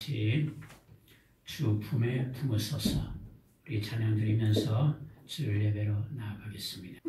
같이 주 품에 품으소서. 우리 찬양 드리면서 주일 예배로 나아가겠습니다.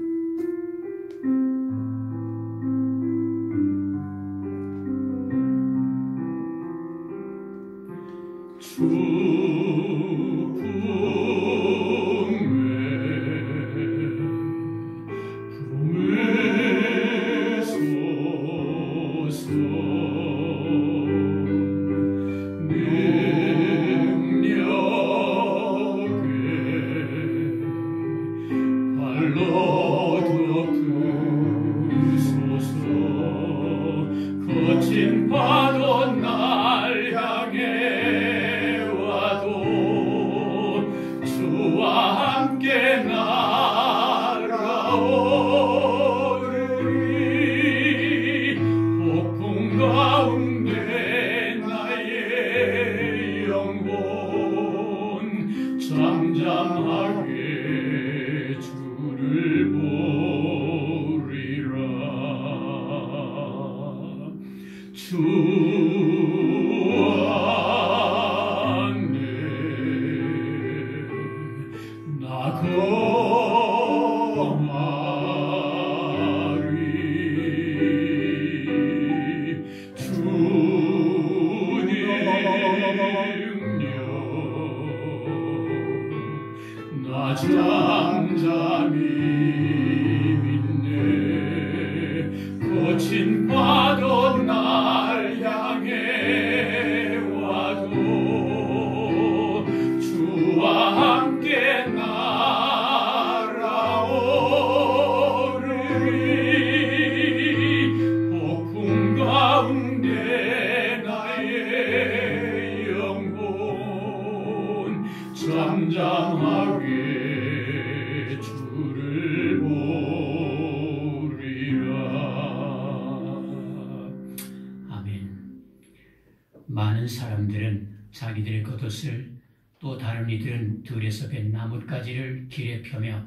많은 사람들은 자기들의 겉옷을 또 다른 이들은 들에서 벤 나뭇가지를 길에 펴며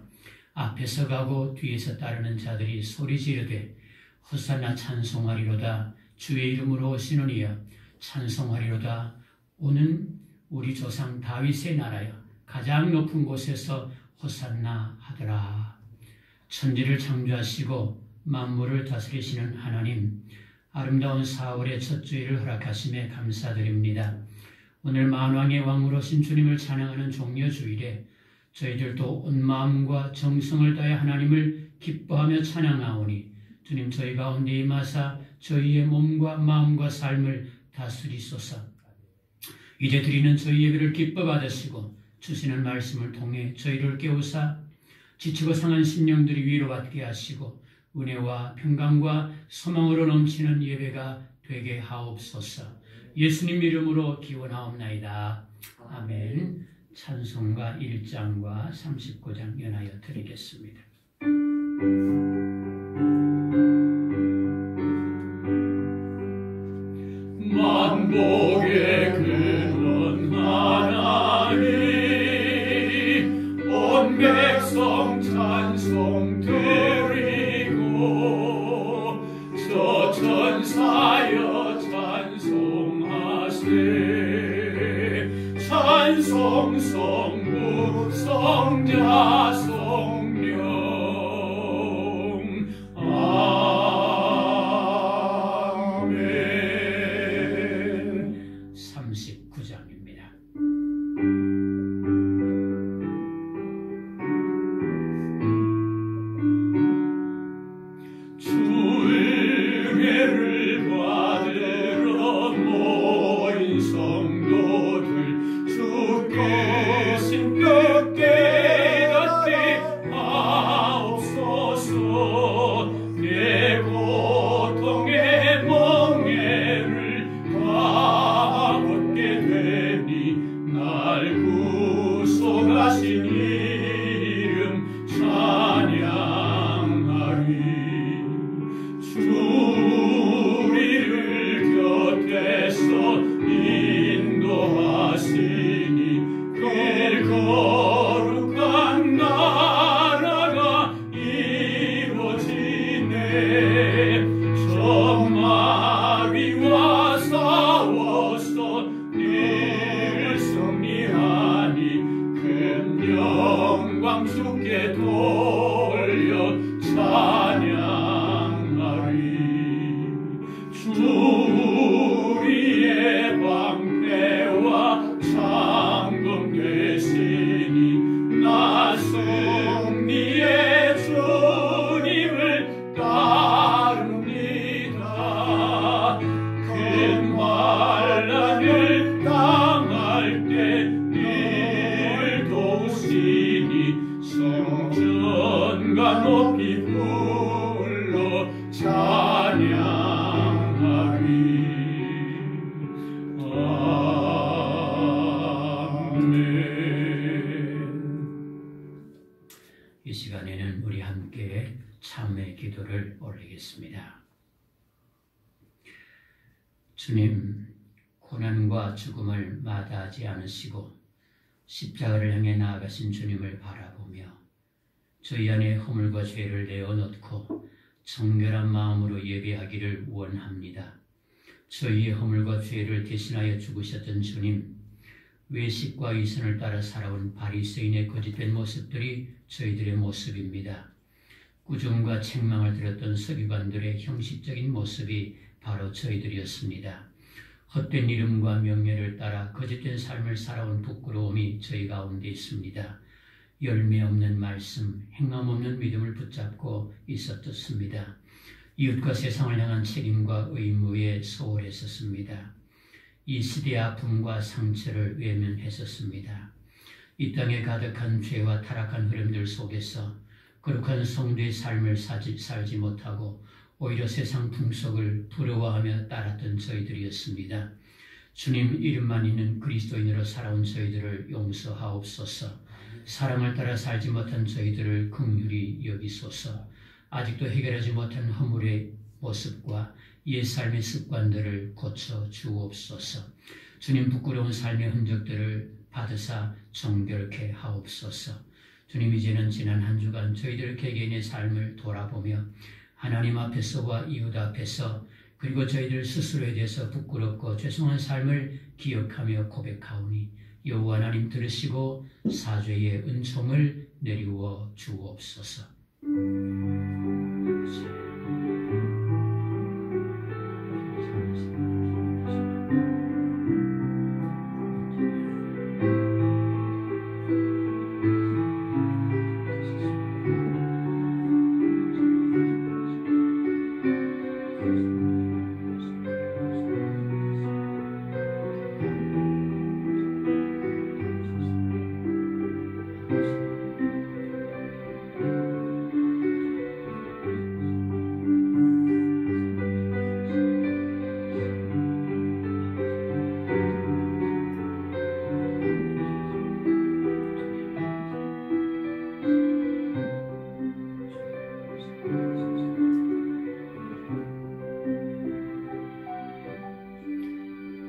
앞에서 가고 뒤에서 따르는 자들이 소리 지르되 호산나 찬송하리로다. 주의 이름으로 오시는 이여 찬송하리로다. 오는 우리 조상 다윗의 나라여 가장 높은 곳에서 호산나 하더라. 천지를 창조하시고 만물을 다스리시는 하나님, 아름다운 4월의 첫 주일을 허락하심에 감사드립니다. 오늘 만왕의 왕으로 오신 주님을 찬양하는 종려 주일에 저희들도 온 마음과 정성을 다해 하나님을 기뻐하며 찬양하오니 주님 저희 가운데 임하사 저희의 몸과 마음과 삶을 다스리소서. 이제 드리는 저희 예배를 기뻐 받으시고 주시는 말씀을 통해 저희를 깨우사 지치고 상한 심령들이 위로받게 하시고 은혜와 평강과 소망으로 넘치는 예배가 되게 하옵소서. 예수님 이름으로 기원하옵나이다. 아멘. 찬송가 1장과 39장 연하여 드리겠습니다. 만복의 근원 하나님 온 백성 찬송 저 천사여 찬송하세. 찬송 성부 성자 성령 아멘. 39장입니다. 주 기도드리겠습니다. 주님, 고난과 죽음을 마다하지 않으시고 십자가를 향해 나아가신 주님을 바라보며 저희 안에 허물과 죄를 내어놓고 정결한 마음으로 예배하기를 원합니다. 저희의 허물과 죄를 대신하여 죽으셨던 주님, 외식과 위선을 따라 살아온 바리새인의 거짓된 모습들이 저희들의 모습입니다. 꾸중과 책망을 들었던 서기관들의 형식적인 모습이 바로 저희들이었습니다. 헛된 이름과 명예를 따라 거짓된 삶을 살아온 부끄러움이 저희 가운데 있습니다. 열매 없는 말씀, 행함 없는 믿음을 붙잡고 있었습니다. 이웃과 세상을 향한 책임과 의무에 소홀했었습니다. 이 시대의 아픔과 상처를 외면했었습니다. 이 땅에 가득한 죄와 타락한 흐름들 속에서 거룩한 성도의 삶을 살지 못하고 오히려 세상 풍속을 부러워하며 따랐던 저희들이었습니다. 주님 이름만 있는 그리스도인으로 살아온 저희들을 용서하옵소서. 사랑을 따라 살지 못한 저희들을 긍휼히 여기소서. 아직도 해결하지 못한 허물의 모습과 옛 삶의 습관들을 고쳐 주옵소서. 주님 부끄러운 삶의 흔적들을 받으사 정결케 하옵소서. 주님 이제는 지난 한 주간 저희들 개개인의 삶을 돌아보며 하나님 앞에서와 이웃 앞에서 그리고 저희들 스스로에 대해서 부끄럽고 죄송한 삶을 기억하며 고백하오니 여호와 하나님 들으시고 사죄의 은총을 내리워 주옵소서.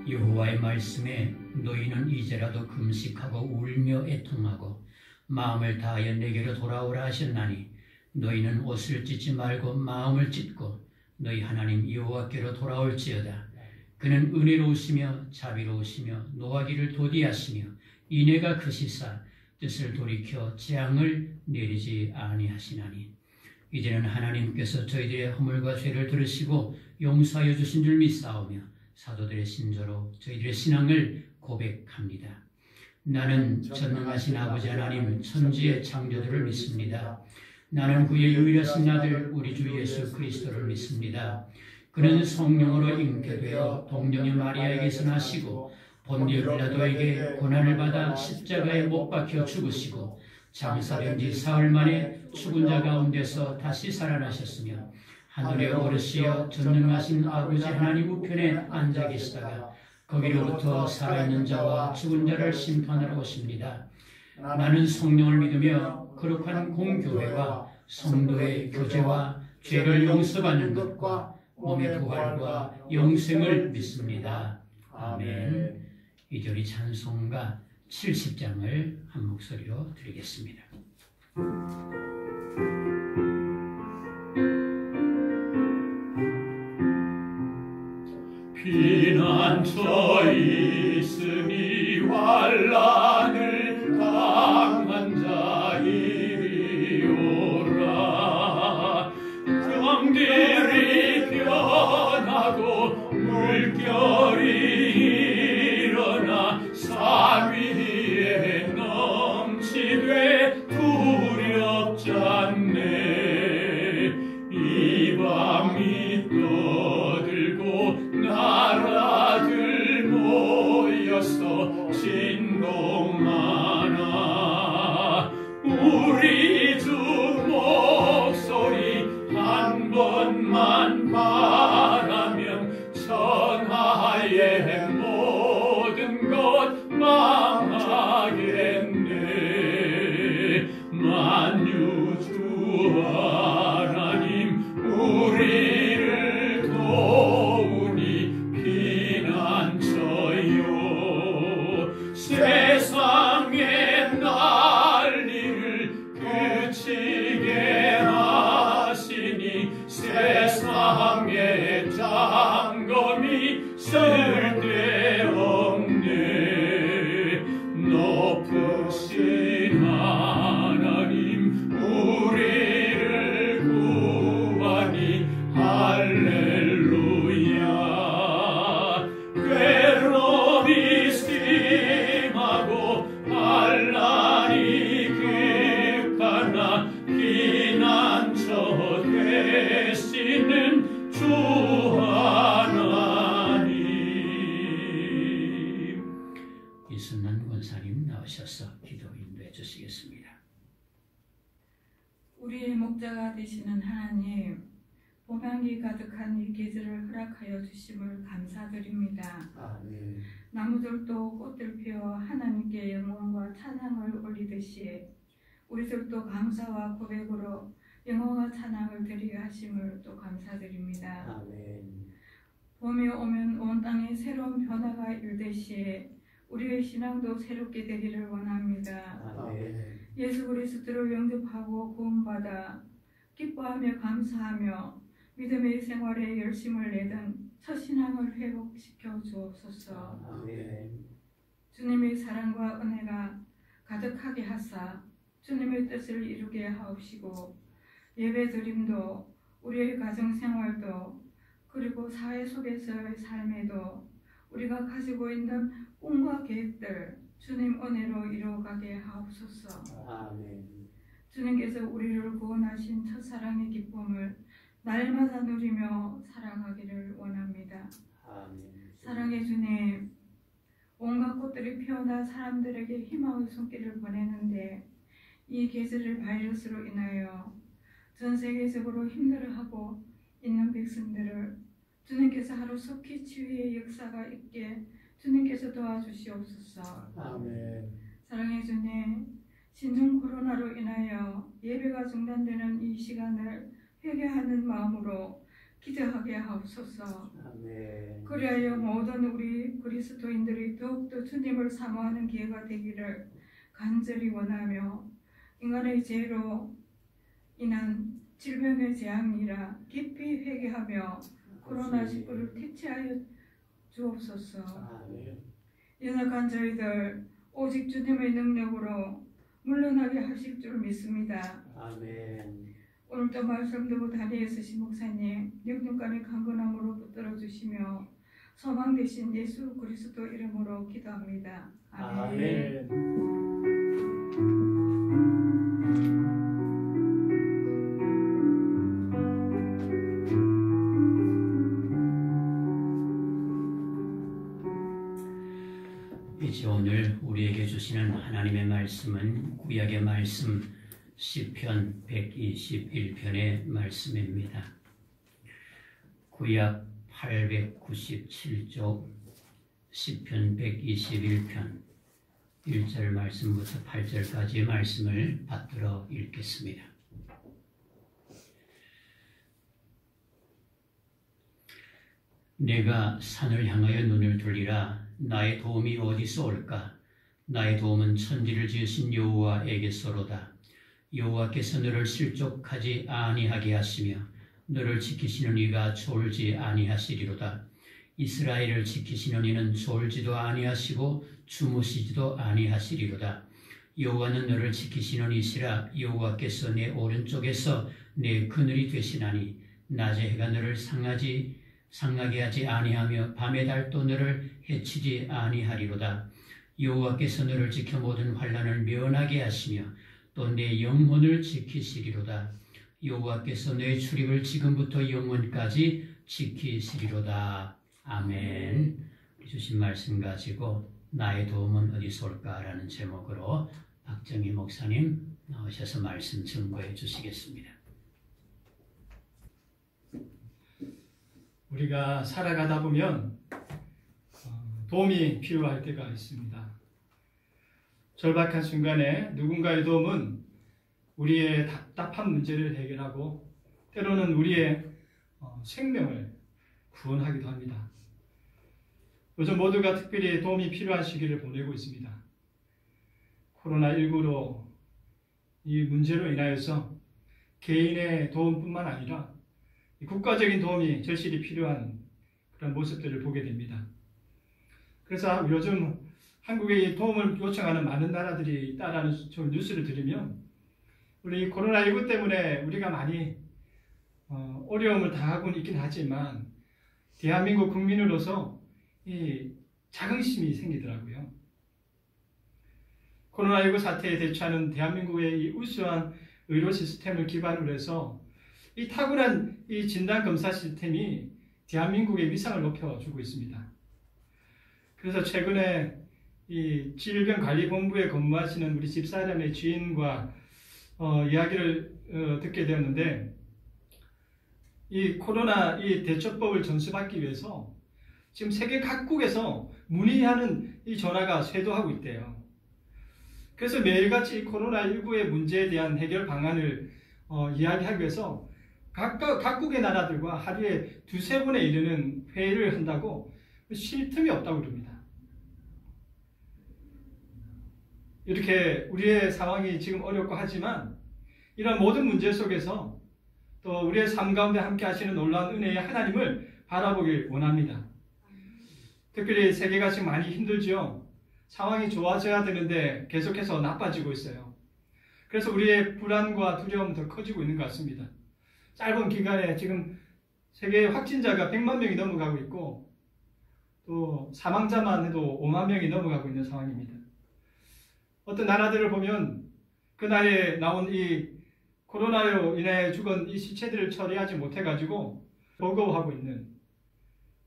여호와의 말씀에 너희는 이제라도 금식하고 울며 애통하고 마음을 다하여 내게로 돌아오라 하셨나니 너희는 옷을 찢지 말고 마음을 찢고 너희 하나님 여호와께로 돌아올지어다. 그는 은혜로우시며 자비로우시며 노하기를 도디하시며 인애가 크시사 뜻을 돌이켜 재앙을 내리지 아니하시나니 이제는 하나님께서 저희들의 허물과 죄를 들으시고 용서하여 주신 줄 믿사오며 사도들의 신조로 저희들의 신앙을 고백합니다. 나는 전능하신 아버지 하나님 천지의 창조주를 믿습니다. 나는 그의 유일하신 아들 우리 주 예수 그리스도를 믿습니다. 그는 성령으로 잉태되어 동정의 마리아에게서 나시고 본디오 빌라도에게 고난을 받아 십자가에 못 박혀 죽으시고 장사된 지 사흘 만에 죽은 자 가운데서 다시 살아나셨으며 하늘에 오르시어 전능하신 아버지 하나님 우편에 앉아 계시다가 거기로부터 살아있는 자와 죽은 자를 심판하러 오십니다. 나는 성령을 믿으며 거룩한 공교회와 성도의 교제와 죄를 용서받는 것과 몸의 부활과 영생을 믿습니다. 아멘. 이절이 찬송가 70장을 한 목소리로 드리겠습니다. 피난처 있으니 환난을 당한 자이리오라. 병들이 변하고 물결이 일어나 산 위에 넘치되 두렵지 않네. 이 밤이 떠들고 나라들 모여서 진동하나 우리 주 목소리 한 번만 바라면 전하 쓸데없네. 높으신 하나님 우리를 구하니 할렐루야. 괴로움이 심하고 반란이 급하나 피난처 되시는 주 하나님. 이순란 권사님 나오셔서 기도 인도해 주시겠습니다. 우리의 목자가 되시는 하나님, 봄향기 가득한 이 계절을 허락하여 주심을 감사드립니다. 아멘. 나무들도 꽃들 피어 하나님께 영광과 찬양을 올리듯이 우리들도 감사와 고백으로 영광과 찬양을 드리게 하심을 또 감사드립니다. 아멘. 봄이 오면 온 땅에 새로운 변화가 일듯이 우리의 신앙도 새롭게 되기를 원합니다. 아멘. 예수 그리스도를 영접하고 구원받아 기뻐하며 감사하며 믿음의 생활에 열심을 내던 첫 신앙을 회복시켜 주옵소서. 아멘. 주님의 사랑과 은혜가 가득하게 하사 주님의 뜻을 이루게 하옵시고 예배드림도 우리의 가정생활도 그리고 사회 속에서의 삶에도 우리가 가지고 있는 꿈과 계획들 주님 은혜로 이루어가게 하옵소서. 아멘. 주님께서 우리를 구원하신 첫사랑의 기쁨을 날마다 누리며 살아가기를 원합니다. 아멘. 사랑의 주님, 온갖 꽃들이 피어나 사람들에게 희망의 손길을 보내는데 이 계절의 바이러스로 인하여 전 세계적으로 힘들어하고 있는 백성들을 주님께서 하루속히 치유의 역사가 있게 주님께서 도와주시옵소서. 아멘. 사랑의 주님, 신종 코로나로 인하여 예배가 중단되는 이 시간을 회개하는 마음으로 기도하게 하옵소서. 아멘. 그리하여 모든 우리 그리스도인들이 더욱더 주님을 사모하는 기회가 되기를 간절히 원하며 인간의 죄로 인한 질병의 재앙이라 깊이 회개하며 코로나19를 퇴치하여 주옵소서. 아멘. 연약한 저희들 오직 주님의 능력으로 물러나게 하실 줄 믿습니다. 아멘. 오늘도 말씀 듣고 다리에 서신 목사님 영육간의 강건함으로 붙들어 주시며 소망 되신 예수 그리스도 이름으로 기도합니다. 아멘. 이제 오늘 우리에게 주시는 하나님의 말씀은 구약의 말씀 시편 121편의 말씀입니다. 구약 897쪽 시편 121편 1절 말씀부터 8절까지의 말씀을 받들어 읽겠습니다. 내가 산을 향하여 눈을 돌리라. 나의 도움이 어디서 올까? 나의 도움은 천지를 지으신 여호와에게서로다. 여호와께서 너를 실족하지 아니하게 하시며 너를 지키시는 이가 졸지 아니하시리로다. 이스라엘을 지키시는 이는 졸지도 아니하시고 주무시지도 아니하시리로다. 여호와는 너를 지키시는 이시라. 여호와께서 내 오른쪽에서 내 그늘이 되시나니 낮에 해가 너를 상하게 하지 아니하며 밤의 달도 너를 해치지 아니하리로다. 여호와께서 너를 지켜 모든 환난을 면하게 하시며 또 내 영혼을 지키시리로다. 여호와께서 너의 출입을 지금부터 영원까지 지키시리로다. 아멘. 주신 말씀 가지고 나의 도움은 어디서 올까라는 제목으로 박정희 목사님 나오셔서 말씀 증거해 주시겠습니다. 우리가 살아가다 보면 도움이 필요할 때가 있습니다. 절박한 순간에 누군가의 도움은 우리의 답답한 문제를 해결하고 때로는 우리의 생명을 구원하기도 합니다. 요즘 모두가 특별히 도움이 필요한 시기를 보내고 있습니다. 코로나19로 이 문제로 인하여서 개인의 도움뿐만 아니라 국가적인 도움이 절실히 필요한 그런 모습들을 보게 됩니다. 그래서 요즘 한국에 도움을 요청하는 많은 나라들이 있다라는 뉴스를 들으면 우리 코로나19 때문에 우리가 많이 어려움을 당하고는 있긴 하지만 대한민국 국민으로서 이 자긍심이 생기더라고요. 코로나19 사태에 대처하는 대한민국의 이 우수한 의료 시스템을 기반으로 해서 이 탁월한 이 진단 검사 시스템이 대한민국의 위상을 높여주고 있습니다. 그래서 최근에 이 질병관리본부에 근무하시는 우리 집사람의 지인과 이야기를 듣게 되었는데, 이 코로나 이 대처법을 전수받기 위해서 지금 세계 각국에서 문의하는 이 전화가 쇄도하고 있대요. 그래서 매일같이 코로나19의 문제에 대한 해결 방안을 이야기하기 위해서 각국의 나라들과 하루에 2-3번에 이르는 회의를 한다고 쉴 틈이 없다고 그럽니다. 이렇게 우리의 상황이 지금 어렵고 하지만 이런 모든 문제 속에서 또 우리의 삶 가운데 함께 하시는 놀라운 은혜의 하나님을 바라보길 원합니다. 특별히 세계가 지금 많이 힘들죠. 상황이 좋아져야 되는데 계속해서 나빠지고 있어요. 그래서 우리의 불안과 두려움은 더 커지고 있는 것 같습니다. 짧은 기간에 지금 세계 확진자가 100만 명이 넘어가고 있고 또 사망자만 해도 5만 명이 넘어가고 있는 상황입니다. 어떤 나라들을 보면 그날에 나온 이 코로나로 인해 죽은 이 시체들을 처리하지 못해가지고 버거워하고 있는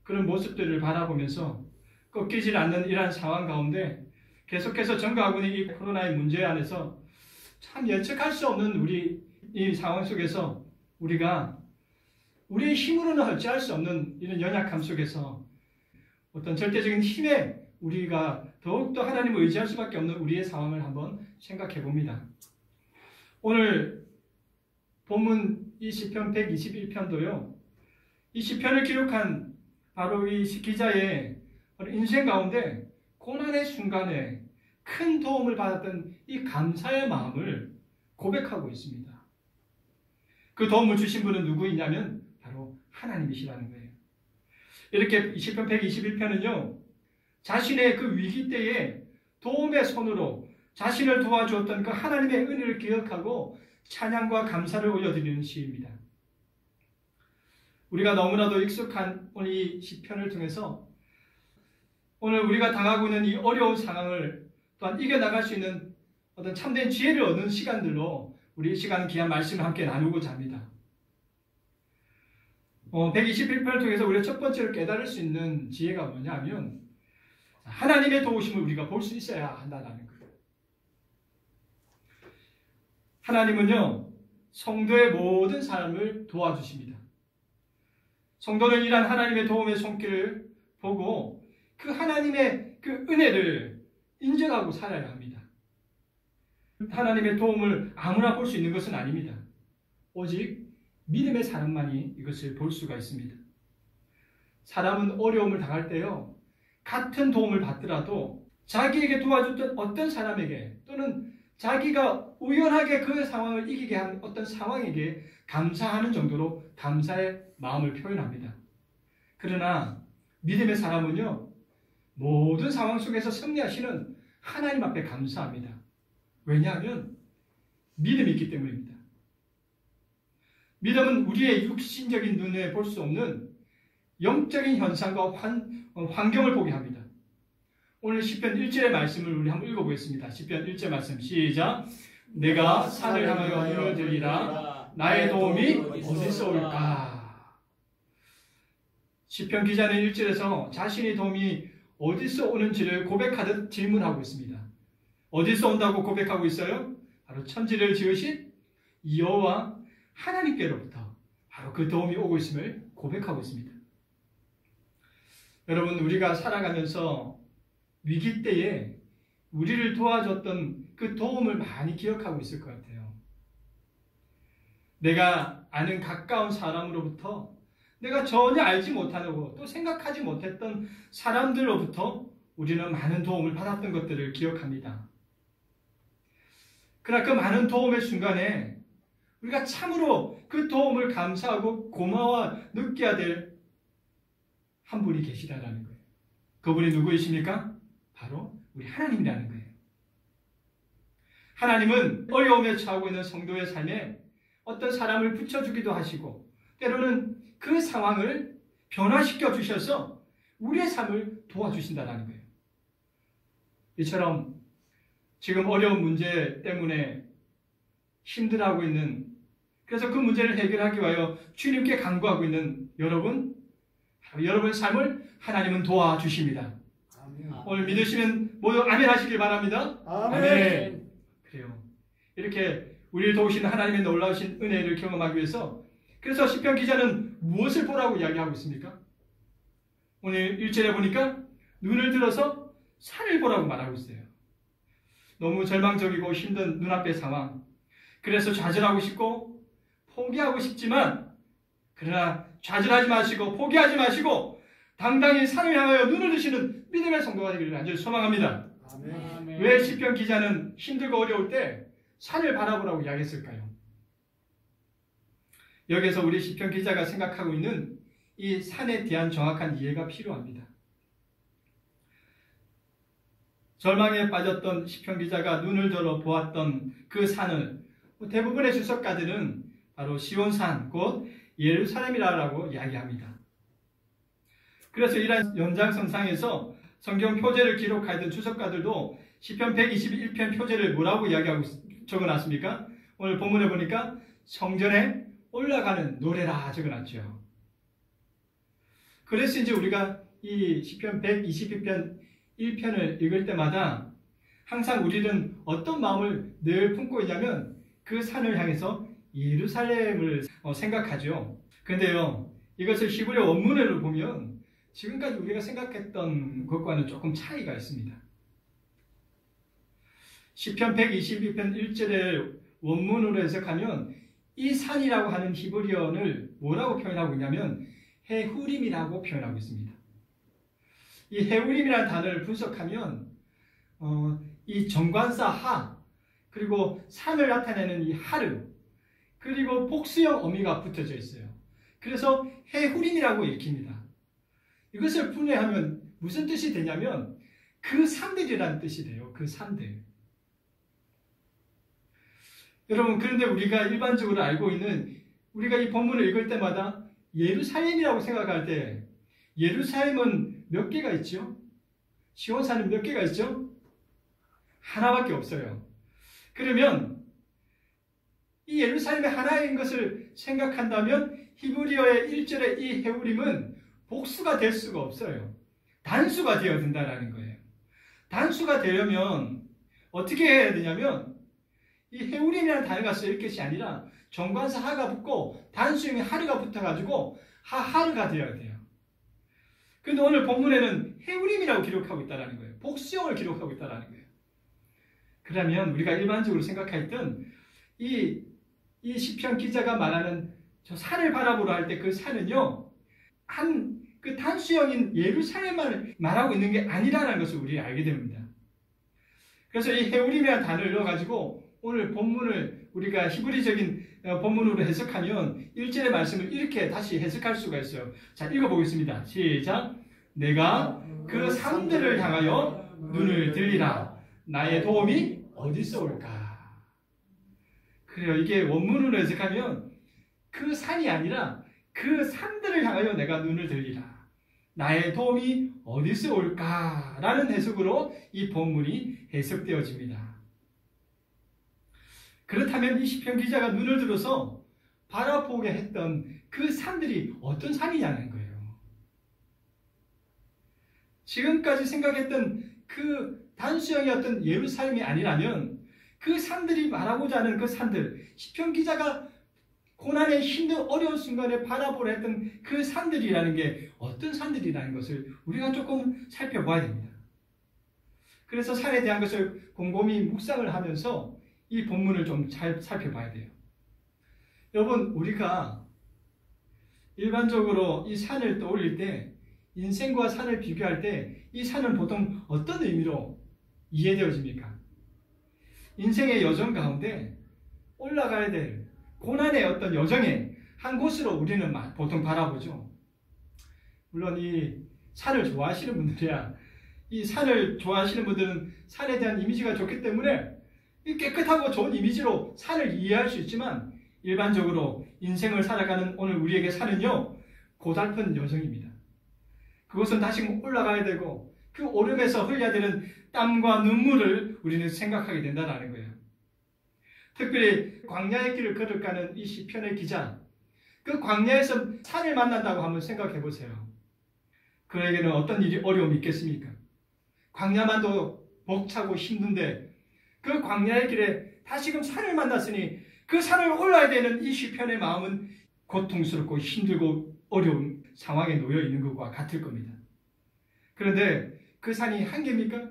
그런 모습들을 바라보면서 꺾이질 않는 이러한 상황 가운데 계속해서 전가하고 있는 이 코로나의 문제 안에서 참 예측할 수 없는 우리 이 상황 속에서 우리가 우리의 힘으로는 어찌할 수 없는 이런 연약함 속에서 어떤 절대적인 힘에 우리가 더욱더 하나님을 의지할 수밖에 없는 우리의 상황을 한번 생각해 봅니다. 오늘 본문 이 시편 121편도요. 이 시편을 기록한 바로 이 기자의 인생 가운데 고난의 순간에 큰 도움을 받았던 이 감사의 마음을 고백하고 있습니다. 그 도움을 주신 분은 누구이냐면 바로 하나님이시라는 거예요. 이렇게 시편 121편은요. 자신의 그 위기 때에 도움의 손으로 자신을 도와주었던 그 하나님의 은혜를 기억하고 찬양과 감사를 올려드리는 시입니다. 우리가 너무나도 익숙한 오늘 이 시편을 통해서 오늘 우리가 당하고 있는 이 어려운 상황을 또한 이겨나갈 수 있는 어떤 참된 지혜를 얻는 시간들로 우리 이 시간 귀한 말씀을 함께 나누고자 합니다. 121편을 통해서 우리가 첫 번째로 깨달을 수 있는 지혜가 뭐냐 하면 하나님의 도우심을 우리가 볼 수 있어야 한다는 거예요. 하나님은요, 성도의 모든 삶을 도와주십니다. 성도는 이러한 하나님의 도움의 손길을 보고 그 하나님의 그 은혜를 인정하고 살아야 합니다. 하나님의 도움을 아무나 볼 수 있는 것은 아닙니다. 오직 믿음의 사람만이 이것을 볼 수가 있습니다. 사람은 어려움을 당할 때요, 같은 도움을 받더라도 자기에게 도와줬던 어떤 사람에게 또는 자기가 우연하게 그 상황을 이기게 한 어떤 상황에게 감사하는 정도로 감사의 마음을 표현합니다. 그러나 믿음의 사람은요, 모든 상황 속에서 승리하시는 하나님 앞에 감사합니다. 왜냐하면 믿음이 있기 때문입니다. 믿음은 우리의 육신적인 눈에 볼 수 없는 영적인 현상과 환경을 보게 합니다. 오늘 시편 1절의 말씀을 우리 한번 읽어보겠습니다. 시편 1절 말씀 시작. 내가 산을 향하여 뛰어들리라 나의 도움이 어디서 올까? 시편 기자는 1절에서 자신의 도움이 어디서 오는지를 고백하듯 질문하고 있습니다. 어디서 온다고 고백하고 있어요? 바로 천지를 지으신 여호와 하나님께로부터 바로 그 도움이 오고 있음을 고백하고 있습니다. 여러분, 우리가 살아가면서 위기 때에 우리를 도와줬던 그 도움을 많이 기억하고 있을 것 같아요. 내가 아는 가까운 사람으로부터 내가 전혀 알지 못하고 또 생각하지 못했던 사람들로부터 우리는 많은 도움을 받았던 것들을 기억합니다. 그러나 그 많은 도움의 순간에 우리가 참으로 그 도움을 감사하고 고마워 느껴야 될 한 분이 계시다라는 거예요. 그분이 누구이십니까? 바로 우리 하나님이라는 거예요. 하나님은 어려움에 처하고 있는 성도의 삶에 어떤 사람을 붙여주기도 하시고 때로는 그 상황을 변화시켜 주셔서 우리의 삶을 도와주신다는 거예요. 이처럼 지금 어려운 문제 때문에 힘들어하고 있는, 그래서 그 문제를 해결하기 위하여 주님께 간구하고 있는 여러분, 여러분의 삶을 하나님은 도와주십니다. 아멘. 오늘 믿으시면 모두 아멘 하시길 바랍니다. 아멘. 그래요. 이렇게 우리를 도우시는 하나님의 놀라우신 은혜를 경험하기 위해서, 그래서 시편 기자는 무엇을 보라고 이야기하고 있습니까? 오늘 1절에 보니까 눈을 들어서 산을 보라고 말하고 있어요. 너무 절망적이고 힘든 눈앞의 상황. 그래서 좌절하고 싶고 포기하고 싶지만, 그러나 좌절하지 마시고 포기하지 마시고 당당히 산을 향하여 눈을 드시는 믿음의 성도가 되기를 간절히 소망합니다. 아멘. 왜 시편 기자는 힘들고 어려울 때 산을 바라보라고 이야기했을까요? 여기서 우리 시편 기자가 생각하고 있는 이 산에 대한 정확한 이해가 필요합니다. 절망에 빠졌던 시편 기자가 눈을 들어 보았던 그 산을 대부분의 주석가들은 바로 시온산, 곧 예루살렘이라고 이야기합니다. 그래서 이러한 연장선상에서 성경 표제를 기록하던 주석가들도 시편 121편 표제를 뭐라고 이야기하고 적어놨습니까? 오늘 본문에 보니까 성전에 올라가는 노래라 적어놨죠. 그래서 이제 우리가 이 시편 122편 1편을 읽을 때마다 항상 우리는 어떤 마음을 늘 품고 있냐면 그 산을 향해서 예루살렘을 생각하죠. 근데요, 이것을 히브리 원문으로 보면 지금까지 우리가 생각했던 것과는 조금 차이가 있습니다. 시편 122편 1절을 원문으로 해석하면 이 산이라고 하는 히브리어를 뭐라고 표현하고 있냐면 헤후림이라고 표현하고 있습니다. 이 헤후림이라는 단어를 분석하면 이 정관사 하, 그리고 산을 나타내는 이 하르, 그리고 복수형 어미가 붙어져 있어요. 그래서 헤후림이라고 읽힙니다. 이것을 분해하면 무슨 뜻이 되냐면 그 산들이라는 뜻이 돼요. 그 산들. 여러분, 그런데 우리가 일반적으로 알고 있는, 우리가 이 본문을 읽을 때마다 예루살렘이라고 생각할 때 예루살렘은 몇 개가 있죠? 시온산은 몇 개가 있죠? 하나밖에 없어요. 그러면 이 예루살렘의 하나인 것을 생각한다면 히브리어의 1절의 이 헤우림은 복수가 될 수가 없어요. 단수가 되어야 된다는 거예요. 단수가 되려면 어떻게 해야 되냐면 이 헤우림이라는 단어가 쓰일 것이 아니라 정관사 하가 붙고 단수형의 하르가 붙어가지고 하하르가 되어야 돼요. 그런데 오늘 본문에는 헤우림이라고 기록하고 있다는 거예요. 복수형을 기록하고 있다는 거예요. 그러면 우리가 일반적으로 생각했던 이 시편 기자가 말하는 저 산을 바라보러 할 때 그 산은요, 그 단수형인 예루살렘만을 말하고 있는 게 아니라는 것을 우리 알게 됩니다. 그래서 이 헤우림이라는 단어를 넣어가지고 오늘 본문을 우리가 히브리적인 본문으로 해석하면 1절의 말씀을 이렇게 다시 해석할 수가 있어요. 자, 읽어보겠습니다. 시작. 내가 그 산들을 향하여 눈을 들리라. 나의 도움이 어디서 올까? 그래요. 이게 원문으로 해석하면 그 산이 아니라 그 산들을 향하여 내가 눈을 들리라. 나의 도움이 어디서 올까? 라는 해석으로 이 본문이 해석되어집니다. 그렇다면 이 시편 기자가 눈을 들어서 바라보게 했던 그 산들이 어떤 산이냐는 거예요. 지금까지 생각했던 그 단수형이었던 예루살렘이 아니라면 그 산들이 말하고자 하는 그 산들, 시편 기자가 고난의 힘든 어려운 순간에 바라보려 했던 그 산들이라는 게 어떤 산들이라는 것을 우리가 조금 살펴봐야 됩니다. 그래서 산에 대한 것을 곰곰이 묵상을 하면서 이 본문을 좀 잘 살펴봐야 돼요. 여러분, 우리가 일반적으로 이 산을 떠올릴 때, 인생과 산을 비교할 때 이 산은 보통 어떤 의미로 이해되어집니까? 인생의 여정 가운데 올라가야 될 고난의 어떤 여정의 한 곳으로 우리는 보통 바라보죠. 물론 이 산을 좋아하시는 분들이야. 이 산을 좋아하시는 분들은 산에 대한 이미지가 좋기 때문에 이 깨끗하고 좋은 이미지로 산을 이해할 수 있지만 일반적으로 인생을 살아가는 오늘 우리에게 산은요, 고달픈 여정입니다. 그것은 다시 올라가야 되고 그 오름에서 흘려야 되는 땀과 눈물을 우리는 생각하게 된다는 거예요. 특별히 광야의 길을 걸어가는 이 시편의 기자, 그 광야에서 산을 만난다고 한번 생각해 보세요. 그에게는 어떤 일이 어려움이 있겠습니까? 광야만도 벅차고 힘든데 그 광야의 길에 다시금 산을 만났으니 그 산을 올라야 되는 이 시편의 마음은 고통스럽고 힘들고 어려운 상황에 놓여 있는 것과 같을 겁니다. 그런데 그 산이 한 개입니까?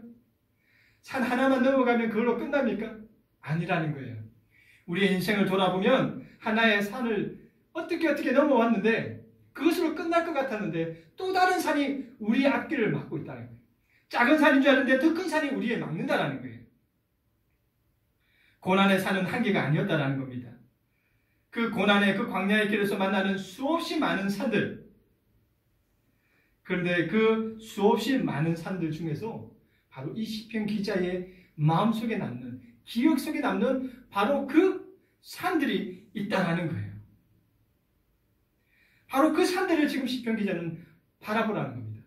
산 하나만 넘어가면 그걸로 끝납니까? 아니라는 거예요. 우리의 인생을 돌아보면 하나의 산을 어떻게 넘어왔는데 그것으로 끝날 것 같았는데 또 다른 산이 우리의 앞길을 막고 있다는 거예요. 작은 산인 줄 알았는데 더 큰 산이 우리에 막는다는 거예요. 고난의 산은 한계가 아니었다는 겁니다. 그 고난의 그 광야의 길에서 만나는 수없이 많은 산들, 그런데 그 수없이 많은 산들 중에서 바로 이 시편 기자의 마음속에 남는, 기억 속에 남는 바로 그 산들이 있다는 거예요. 바로 그 산들을 지금 시편 기자는 바라보라는 겁니다.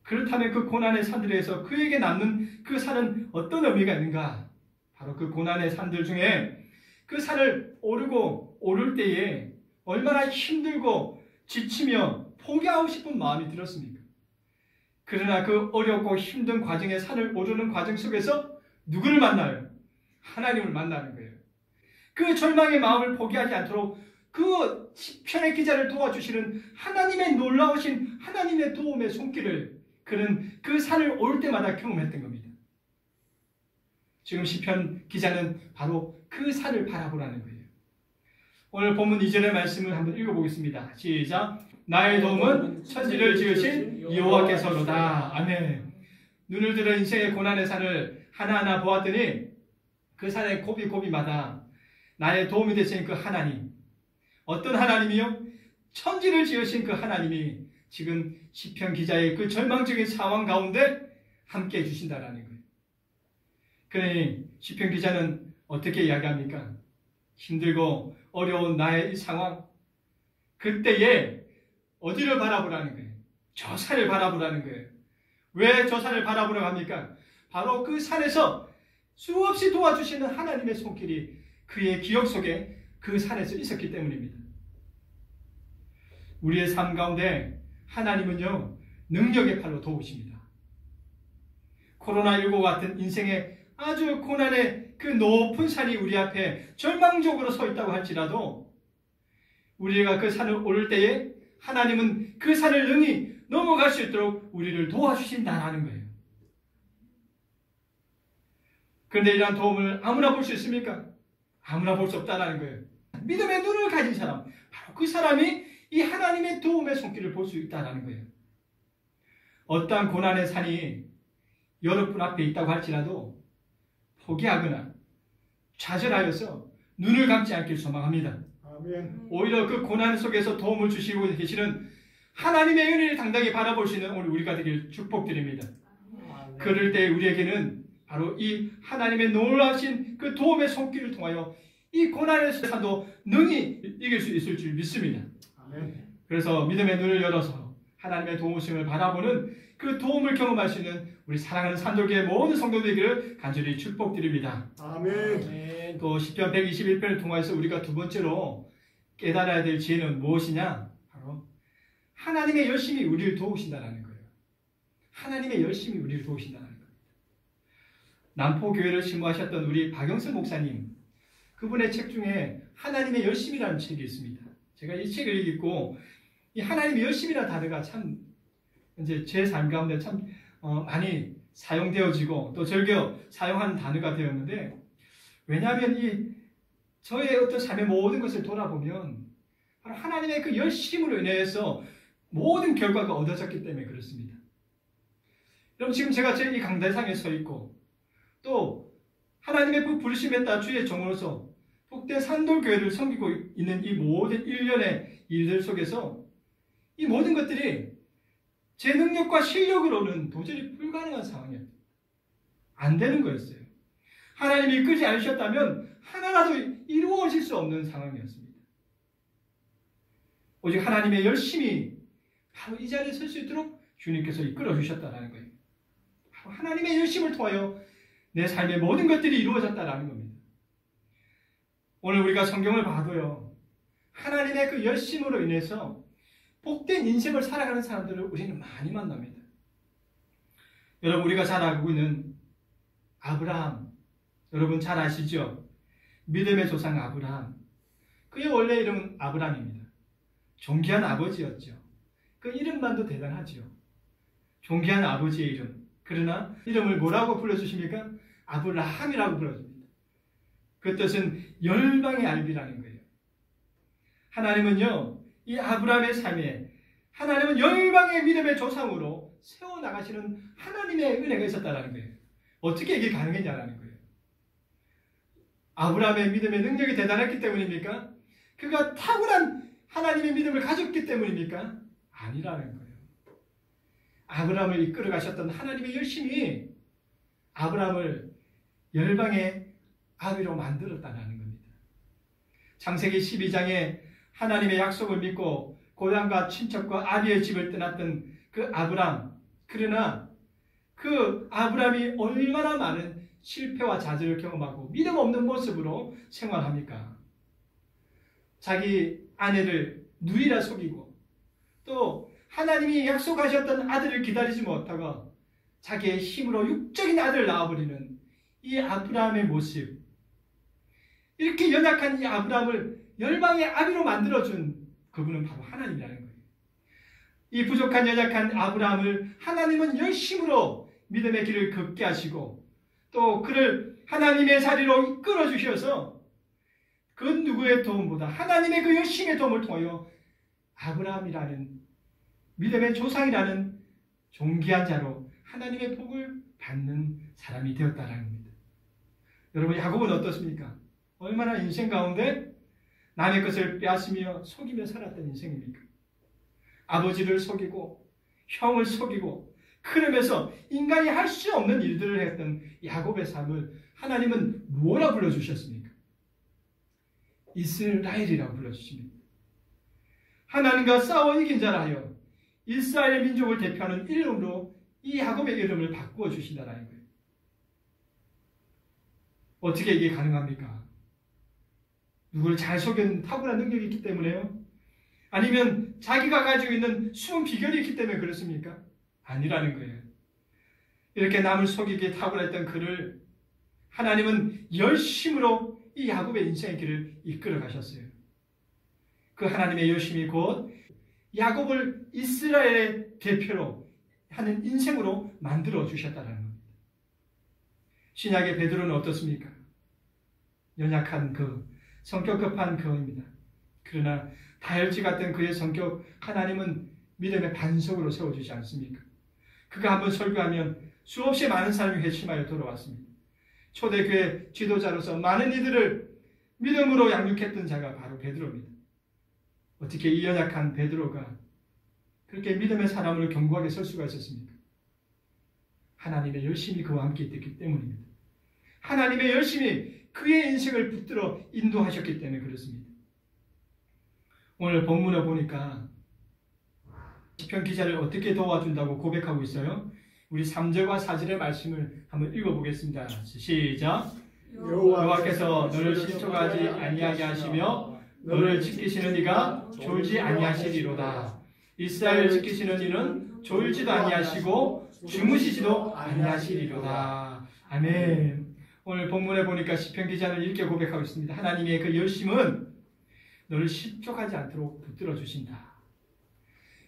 그렇다면 그 고난의 산들에서 그에게 남는 그 산은 어떤 의미가 있는가? 바로 그 고난의 산들 중에 그 산을 오를 때에 얼마나 힘들고 지치며 포기하고 싶은 마음이 들었습니까? 그러나 그 어렵고 힘든 과정에 산을 오르는 과정 속에서 누구를 만나요? 하나님을 만나는 거예요. 그 절망의 마음을 포기하지 않도록 그 시편의 기자를 도와주시는 하나님의 놀라우신 하나님의 도움의 손길을 그는 그 산을 오를 때마다 경험했던 겁니다. 지금 시편 기자는 바로 그 산을 바라보라는 거예요. 오늘 본문 2절의 말씀을 한번 읽어보겠습니다. 시작. 나의 도움은 천지를 지으신 여호와께서로다. 아멘. 눈을 들어 인생의 고난의 산을 하나하나 보았더니 그 산의 고비고비마다 나의 도움이 되신 그 하나님, 어떤 하나님이요? 천지를 지으신 그 하나님이 지금 시편 기자의 그 절망적인 상황 가운데 함께 해주신다라는 거예요. 그러니 시편 기자는 어떻게 이야기합니까? 힘들고 어려운 나의 이 상황, 그때에 어디를 바라보라는 거예요? 저 산을 바라보라는 거예요. 왜 저 산을 바라보라고 합니까? 바로 그 산에서 수없이 도와주시는 하나님의 손길이 그의 기억 속에 그 산에서 있었기 때문입니다. 우리의 삶 가운데 하나님은요, 능력의 팔로 도우십니다. 코로나19 같은 인생의 아주 고난의 그 높은 산이 우리 앞에 절망적으로 서 있다고 할지라도 우리가 그 산을 오를 때에 하나님은 그 산을 능히 넘어갈 수 있도록 우리를 도와주신다는 거예요. 그런데 이러한 도움을 아무나 볼 수 있습니까? 아무나 볼 수 없다는 거예요. 믿음의 눈을 가진 사람, 바로 그 사람이 이 하나님의 도움의 손길을 볼 수 있다는 거예요. 어떠한 고난의 산이 여러분 앞에 있다고 할지라도 포기하거나 좌절하여서 눈을 감지 않길 소망합니다. 아멘. 오히려 그 고난 속에서 도움을 주시고 계시는 하나님의 은혜를 당당히 바라볼 수 있는 오늘 우리가 되길 축복드립니다. 아멘. 그럴 때 우리에게는 바로 이 하나님의 놀라우신 그 도움의 손길을 통하여 이 고난의 산도 능히 이길 수 있을 줄 믿습니다. 아멘. 그래서 믿음의 눈을 열어서 하나님의 도우심을 바라보는 그 도움을 경험할 수 있는 우리 사랑하는 산돌교회 모든 성도들에게 간절히 축복드립니다. 아멘. 또 시편 121편을 통해서 우리가 두 번째로 깨달아야 될 지혜는 무엇이냐? 바로 하나님의 열심히 우리를 도우신다는 거예요. 하나님의 열심히 우리를 도우신다는 겁니다. 남포교회를 신무하셨던 우리 박영선 목사님, 그분의 책 중에 하나님의 열심이라는 책이 있습니다. 제가 이 책을 읽고 이 하나님의 열심이라는 단어가 참 이제 제 삶 가운데 참 많이 사용되어지고 또 즐겨 사용하는 단어가 되었는데, 왜냐하면 이 저의 어떤 삶의 모든 것을 돌아보면 바로 하나님의 그 열심으로 인해서 모든 결과가 얻어졌기 때문에 그렇습니다. 여러분, 지금 제가 제 이 강대상에 서 있고 또 하나님의 그 부르심에 따라 주의 종으로서 복된 산돌교회를 섬기고 있는 이 모든 일련의 일들 속에서 이 모든 것들이 제 능력과 실력으로는 도저히 불가능한 상황이었어요. 안 되는 거였어요. 하나님이 이끌지 않으셨다면 하나라도 이루어질 수 없는 상황이었습니다. 오직 하나님의 열심이 바로 이 자리에 설 수 있도록 주님께서 이끌어 주셨다는 거예요. 바로 하나님의 열심을 통하여 내 삶의 모든 것들이 이루어졌다는 겁니다. 오늘 우리가 성경을 봐도요, 하나님의 그 열심으로 인해서 복된 인생을 살아가는 사람들을 우리는 많이 만납니다. 여러분, 우리가 잘 알고 있는 아브라함, 여러분 잘 아시죠? 믿음의 조상 아브라함. 그의 원래 이름은 아브람입니다. 존귀한 아버지였죠. 그 이름만도 대단하죠. 존귀한 아버지의 이름. 그러나 이름을 뭐라고 불러주십니까? 아브라함이라고 불러줍니다. 그 뜻은 열방의 알비라는 거예요. 하나님은요, 이 아브라함의 삶에 하나님은 열방의 믿음의 조상으로 세워나가시는 하나님의 은혜가 있었다는 거예요. 어떻게 이게 가능했냐라는 거예요. 아브라함의 믿음의 능력이 대단했기 때문입니까? 그가 탁월한 하나님의 믿음을 가졌기 때문입니까? 아니라는 거예요. 아브라함을 이끌어 가셨던 하나님의 열심이 아브라함을 열방의 아비로 만들었다는 겁니다. 창세기 12장에 하나님의 약속을 믿고 고향과 친척과 아비의 집을 떠났던 그 아브라함, 그러나 그 아브라함이 얼마나 많은 실패와 좌절을 경험하고 믿음 없는 모습으로 생활합니까? 자기 아내를 누이라 속이고 또 하나님이 약속하셨던 아들을 기다리지 못하고 자기의 힘으로 육적인 아들을 낳아버리는 이 아브라함의 모습, 이렇게 연약한 이 아브라함을 열방의 아비로 만들어준 그분은 바로 하나님이라는 거예요. 이 부족한 연약한 아브라함을 하나님은 열심으로 믿음의 길을 걷게 하시고 또 그를 하나님의 자리로 이끌어 주셔서 그 누구의 도움보다 하나님의 그 열심의 도움을 통하여 아브라함이라는 믿음의 조상이라는 존귀한 자로 하나님의 복을 받는 사람이 되었다라는 겁니다. 여러분, 야곱은 어떻습니까? 얼마나 인생 가운데 남의 것을 빼앗으며 속이며 살았던 인생입니까? 아버지를 속이고 형을 속이고 그러면서 인간이 할 수 없는 일들을 했던 야곱의 삶을 하나님은 뭐라 불러주셨습니까? 이스라엘이라고 불러주십니다. 하나님과 싸워 이긴 자라 하여 이스라엘 민족을 대표하는 이름으로 이 야곱의 이름을 바꾸어 주신다는 거예요. 어떻게 이게 가능합니까? 누구를 잘 속이는 탁월한 능력이 있기 때문에요? 아니면 자기가 가지고 있는 숨은 비결이 있기 때문에 그렇습니까? 아니라는 거예요. 이렇게 남을 속이기에 탁월했던 그를 하나님은 열심으로 이 야곱의 인생의 길을 이끌어 가셨어요. 그 하나님의 열심이 곧 야곱을 이스라엘의 대표로 하는 인생으로 만들어 주셨다는 겁니다. 신약의 베드로는 어떻습니까? 연약한 그 성격 급한 그입니다. 그러나 다혈질 같은 그의 성격 하나님은 믿음의 반석으로 세워주지 않습니까? 그가 한번 설교하면 수없이 많은 사람이 회심하여 돌아왔습니다. 초대교회 지도자로서 많은 이들을 믿음으로 양육했던 자가 바로 베드로입니다. 어떻게 이 연약한 베드로가 그렇게 믿음의 사람으로 견고하게 설 수가 있었습니까? 하나님의 열심이 그와 함께 있기 때문입니다. 하나님의 열심이 그의 인생을 붙들어 인도하셨기 때문에 그렇습니다. 오늘 본문을 보니까 시편 기자를 어떻게 도와준다고 고백하고 있어요? 우리 3절과 4절의 말씀을 한번 읽어보겠습니다. 시작! 여호와께서 너를 실족하지 아니하게 하시며 너를 지키시는 이가 졸지 아니하시리로다. 이스라엘을 지키시는 이는 졸지도 아니하시고 주무시지도 아니하시리로다. 아멘. 오늘 본문에 보니까 시편 기자는 이렇게 고백하고 있습니다. 하나님의 그 열심은 너를 실족하지 않도록 붙들어 주신다.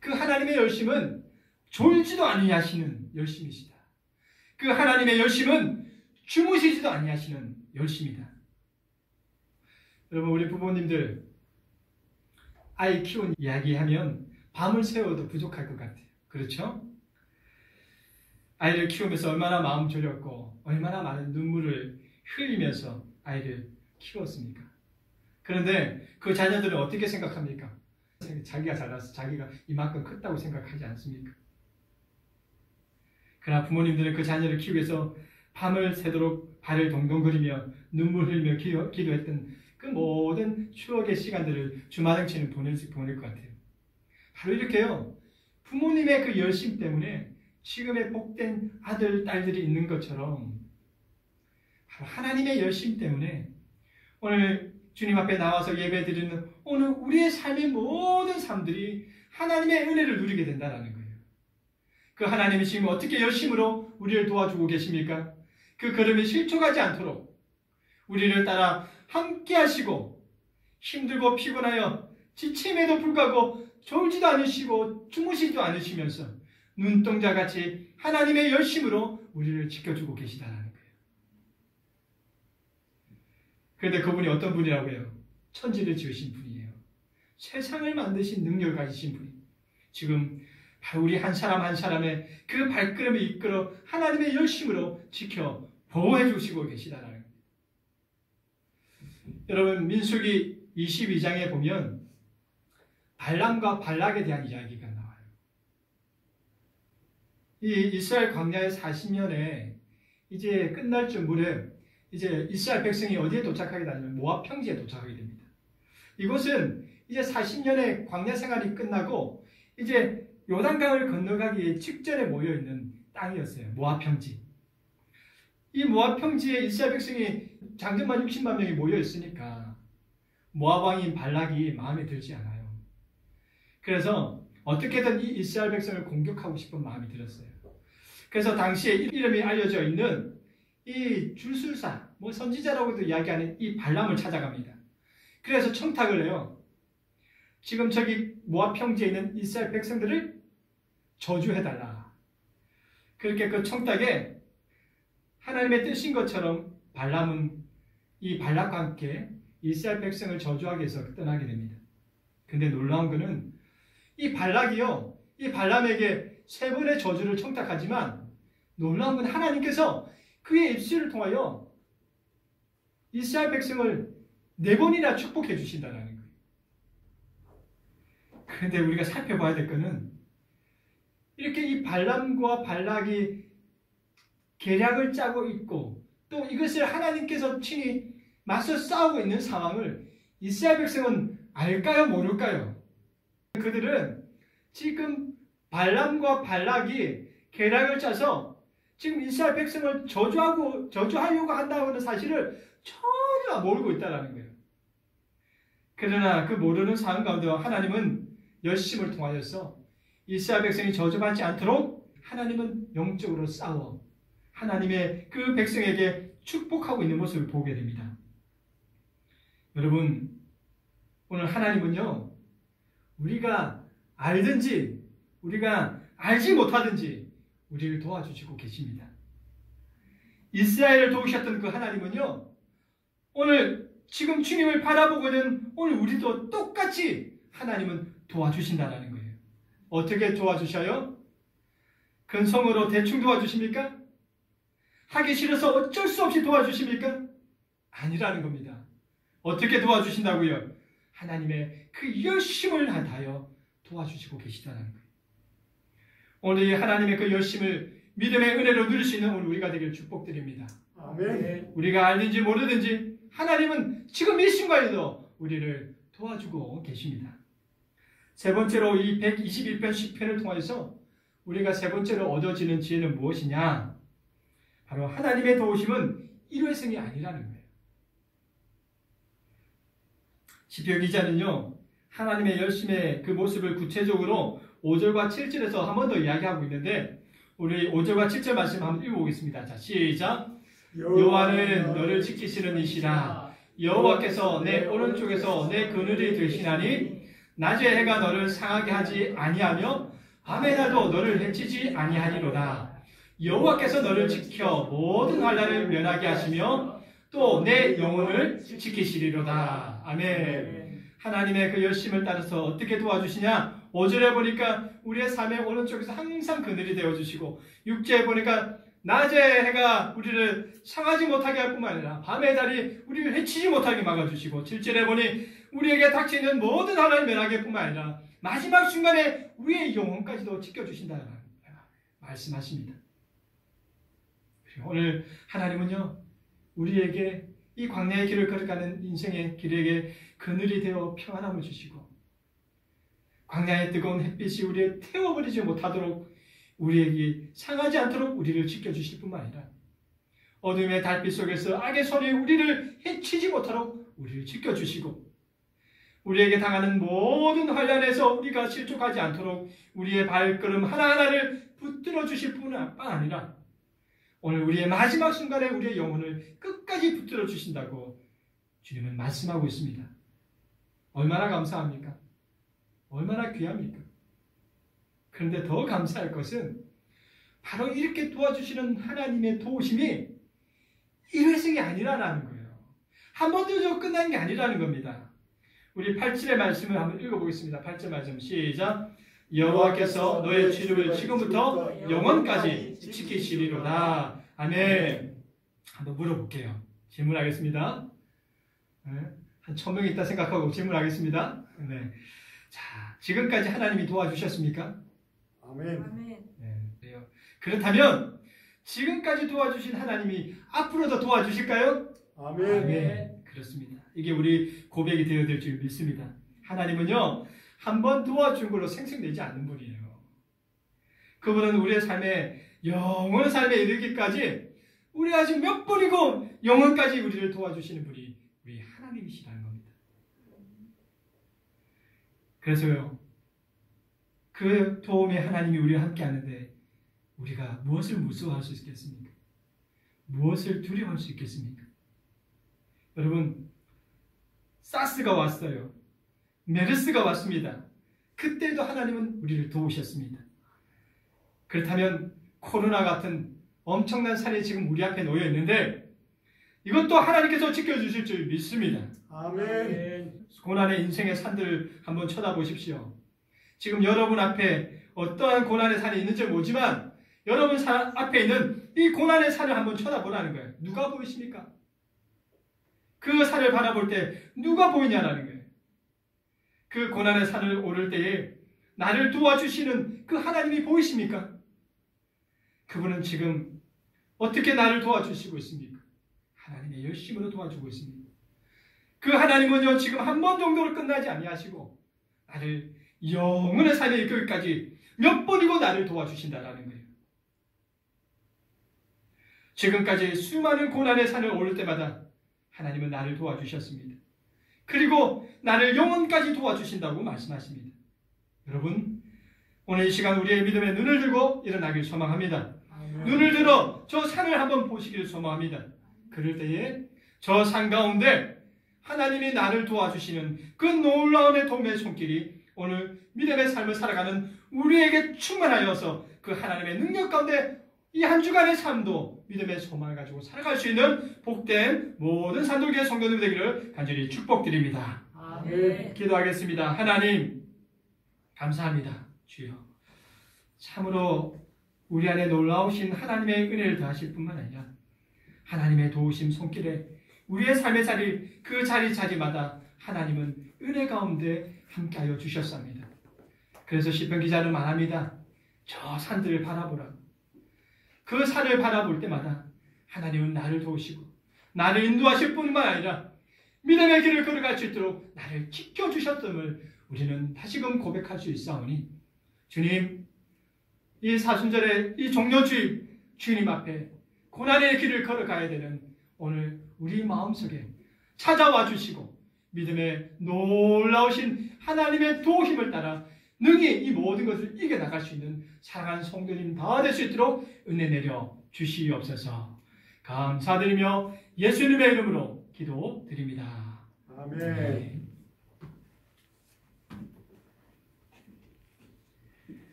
그 하나님의 열심은 졸지도 아니하시는 열심이시다. 그 하나님의 열심은 주무시지도 아니하시는 열심이다. 여러분, 우리 부모님들 아이 키운 이야기하면 밤을 새워도 부족할 것 같아요. 그렇죠? 아이를 키우면서 얼마나 마음 졸였고 얼마나 많은 눈물을 흘리면서 아이를 키웠습니까? 그런데 그 자녀들은 어떻게 생각합니까? 자기가 잘나서 자기가 이만큼 컸다고 생각하지 않습니까? 그러나 부모님들은 그 자녀를 키우기 위해서 밤을 새도록 발을 동동거리며 눈물 흘리며 기도했던 그 모든 추억의 시간들을 주마등처럼 보낼 것 같아요. 바로 이렇게요. 부모님의 그 열심 때문에 지금의 복된 아들, 딸들이 있는 것처럼 바로 하나님의 열심 때문에 오늘 주님 앞에 나와서 예배드리는 오늘 우리의 삶의 모든 삶들이 하나님의 은혜를 누리게 된다는 거예요. 그 하나님이 지금 어떻게 열심으로 우리를 도와주고 계십니까? 그 걸음이 실족하지 않도록 우리를 따라 함께 하시고 힘들고 피곤하여 지침에도 불구하고 졸지도 않으시고 주무시지도 않으시면서 눈동자같이 하나님의 열심으로 우리를 지켜주고 계시다는 거예요. 그런데 그분이 어떤 분이라고 해요? 천지를 지으신 분이에요. 세상을 만드신 능력을 가지신 분이 지금 바로 우리 한 사람 한 사람의 그 발걸음을 이끌어 하나님의 열심으로 지켜 보호해 주시고 계시다는 거예요. 여러분 민수기 22장에 보면 발람과 발락에 대한 이야기가 나와요. 이 이스라엘 광야의 40년에 이제 끝날 즈음에 이제 이스라엘 백성이 어디에 도착하게 되냐면 모압 평지에 도착하게 됩니다. 이곳은 이제 40년의 광야 생활이 끝나고 이제 요단강을 건너가기 직전에 모여 있는 땅이었어요. 모압 평지. 이 모압 평지에 이스라엘 백성이 장정만 60만 명이 모여 있으니까 모압 왕인 발락이 마음에 들지 않아요. 그래서 어떻게든 이 이스라엘 백성을 공격하고 싶은 마음이 들었어요. 그래서 당시에 이름이 알려져 있는 이 주술사, 선지자라고도 이야기하는 이 발람을 찾아갑니다. 그래서 청탁을 해요. 지금 저기 모압 평지에 있는 이스라엘 백성들을 저주해달라. 그렇게 그 청탁에 하나님의 뜻인 것처럼 발람은 이 발락과 함께 이스라엘 백성을 저주하기 위해서 떠나게 됩니다. 근데 놀라운 것은 이 발락이요, 이 발람에게 3번의 저주를 청탁하지만 놀라운 건 하나님께서 그의 입술을 통하여 이스라엘 백성을 4번이나 축복해 주신다는 거예요. 그런데 우리가 살펴봐야 될 것은 이렇게 이 발람과 발락이 계략을 짜고 있고 또 이것을 하나님께서 친히 맞서 싸우고 있는 상황을 이스라엘 백성은 알까요? 모를까요? 그들은 지금 발람과 발락이 계략을 짜서 지금 이스라엘 백성을 저주하려고 한다는 사실을 전혀 모르고 있다는 거예요. 그러나 그 모르는 상황 가운데 하나님은 열심을 통하여서 이스라엘 백성이 저주받지 않도록 하나님은 영적으로 싸워 하나님의 그 백성에게 축복하고 있는 모습을 보게 됩니다. 여러분, 오늘 하나님은요, 우리가 알든지 우리가 알지 못하든지 우리를 도와주시고 계십니다. 이스라엘을 도우셨던 그 하나님은요, 오늘 지금 주님을 바라보고 있는 오늘 우리도 똑같이 하나님은 도와주신다는 거예요. 어떻게 도와주셔요? 근성으로 대충 도와주십니까? 하기 싫어서 어쩔 수 없이 도와주십니까? 아니라는 겁니다. 어떻게 도와주신다고요? 하나님의 그 열심을 다하여 도와주시고 계시다는 거예요. 오늘 이 하나님의 그 열심을 믿음의 은혜로 누릴 수 있는 오늘 우리가 되길 축복드립니다. 아멘. 우리가 알든지 모르든지 하나님은 지금 이 순간에도 우리를 도와주고 계십니다. 세 번째로 이 121편 시편을 통해서 우리가 세 번째로 얻어지는 지혜는 무엇이냐? 바로 하나님의 도우심은 일회성이 아니라는 거예요. 시편 기자는요, 하나님의 열심의 그 모습을 구체적으로 5절과 7절에서 한 번 더 이야기하고 있는데 우리 5절과 7절 말씀 한번 읽어보겠습니다. 자, 시작. 여호와는 너를 지키시는 이시라. 여호와께서 내 오른쪽에서 내 그늘이 되시나니 낮에 해가 너를 상하게 하지 아니하며 밤에 나도 너를 해치지 아니하리로다. 여호와께서 너를 지켜 모든 환난을 면하게 하시며 또 내 영혼을 지키시리로다. 아멘. 하나님의 그 열심을 따라서 어떻게 도와주시냐? 5절에 보니까 우리의 삶의 오른쪽에서 항상 그늘이 되어주시고 6절에 보니까 낮에 해가 우리를 상하지 못하게 할 뿐만 아니라 밤의 달이 우리를 해치지 못하게 막아주시고 7절에 보니 우리에게 닥치는 모든 하나님의 악의뿐만 아니라 마지막 순간에 우리의 영혼까지도 지켜주신다 말씀하십니다. 그리고 오늘 하나님은요, 우리에게 이 광야의 길을 걸어가는 인생의 길에게 그늘이 되어 평안함을 주시고, 광야의 뜨거운 햇빛이 우리를 태워버리지 못하도록, 우리에게 상하지 않도록 우리를 지켜주실 뿐만 아니라 어둠의 달빛 속에서 악의 손이 우리를 해치지 못하도록 우리를 지켜주시고, 우리에게 당하는 모든 환난에서 우리가 실족하지 않도록 우리의 발걸음 하나하나를 붙들어 주실 뿐만 아니라 오늘 우리의 마지막 순간에 우리의 영혼을 끝까지 붙들어 주신다고 주님은 말씀하고 있습니다. 얼마나 감사합니까? 얼마나 귀합니까? 그런데 더 감사할 것은 바로 이렇게 도와주시는 하나님의 도우심이 일회성이 아니라는 거예요. 한 번 더 끝난 게 아니라는 겁니다. 우리 8절의 말씀을 한번 읽어보겠습니다. 8절 말씀 시작. 여호와께서 너의 치료를 지금부터 영원까지 지키시리로다. 아멘. 한번 물어볼게요. 질문하겠습니다. 한 1000명 있다 생각하고 질문하겠습니다. 네. 자, 지금까지 하나님이 도와주셨습니까? 아멘. 네. 그렇다면 지금까지 도와주신 하나님이 앞으로도 도와주실까요? 아멘. 그렇습니다. 이게 우리 고백이 되어야 될 줄 믿습니다. 하나님은요, 한 번 도와준 걸로 생생되지 않는 분이에요. 그분은 우리의 삶에, 영원 삶에 이르기까지 우리가 지금 몇 번이고 영원까지 우리를 도와주시는 분이 우리 하나님이시라는 겁니다. 그래서요, 그 도움의 하나님이 우리와 함께 하는데 우리가 무엇을 무서워할 수 있겠습니까? 무엇을 두려워할 수 있겠습니까? 여러분, 사스가 왔어요. 메르스가 왔습니다. 그때도 하나님은 우리를 도우셨습니다. 그렇다면 코로나 같은 엄청난 산이 지금 우리 앞에 놓여 있는데 이것도 하나님께서 지켜주실 줄 믿습니다. 아멘. 고난의 인생의 산들을 한번 쳐다보십시오. 지금 여러분 앞에 어떠한 고난의 산이 있는지 모르지만 여러분 앞에 있는 이 고난의 산을 한번 쳐다보라는 거예요. 누가 보이십니까? 그 산을 바라볼 때 누가 보이냐라는 거예요. 그 고난의 산을 오를 때에 나를 도와주시는 그 하나님이 보이십니까? 그분은 지금 어떻게 나를 도와주시고 있습니까? 하나님의 열심으로 도와주고 있습니다. 그 하나님은요, 지금 한 번 정도로 끝나지 아니하시고 나를 영원의 삶에 이르기까지 몇 번이고 나를 도와주신다라는 거예요. 지금까지 수많은 고난의 산을 오를 때마다 하나님은 나를 도와주셨습니다. 그리고 나를 영원까지 도와주신다고 말씀하십니다. 여러분, 오늘 이 시간 우리의 믿음의 눈을 들고 일어나길 소망합니다. 아멘. 눈을 들어 저 산을 한번 보시길 소망합니다. 그럴 때에 저 산 가운데 하나님이 나를 도와주시는 그 놀라운 도움의 손길이 오늘 믿음의 삶을 살아가는 우리에게 충만하여서 그 하나님의 능력 가운데 이 한 주간의 삶도 믿음의 소망을 가지고 살아갈 수 있는 복된 모든 산돌교회 성도들 되기를 간절히 축복드립니다. 아멘. 기도하겠습니다. 하나님, 감사합니다. 주여, 참으로 우리 안에 놀라우신 하나님의 은혜를 더하실 뿐만 아니라 하나님의 도우심 손길에 우리의 삶의 자리, 그 자리마다 하나님은 은혜 가운데 함께하여 주셨습니다. 그래서 시편 기자는 말합니다. 저 산들을 바라보라. 그 산을 바라볼 때마다 하나님은 나를 도우시고 나를 인도하실 뿐만 아니라 믿음의 길을 걸어갈 수 있도록 나를 지켜주셨음을 우리는 다시금 고백할 수 있사오니, 주님, 이 사순절의 이 종료주일 주님 앞에 고난의 길을 걸어가야 되는 오늘 우리 마음속에 찾아와 주시고 믿음의 놀라우신 하나님의 도우심을 따라 능히 이 모든 것을 이겨나갈 수 있는 사랑하는 성도님 다 될 수 있도록 은혜 내려 주시옵소서. 감사드리며 예수님의 이름으로 기도드립니다. 아멘.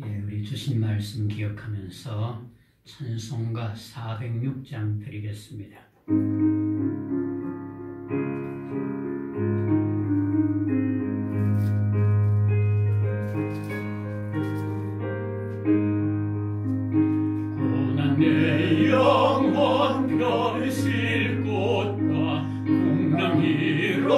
예, 우리 주신 말씀 기억하면서 찬송가 406장 드리겠습니다. 고난 내 영혼 별을 싣고가 풍랑이로로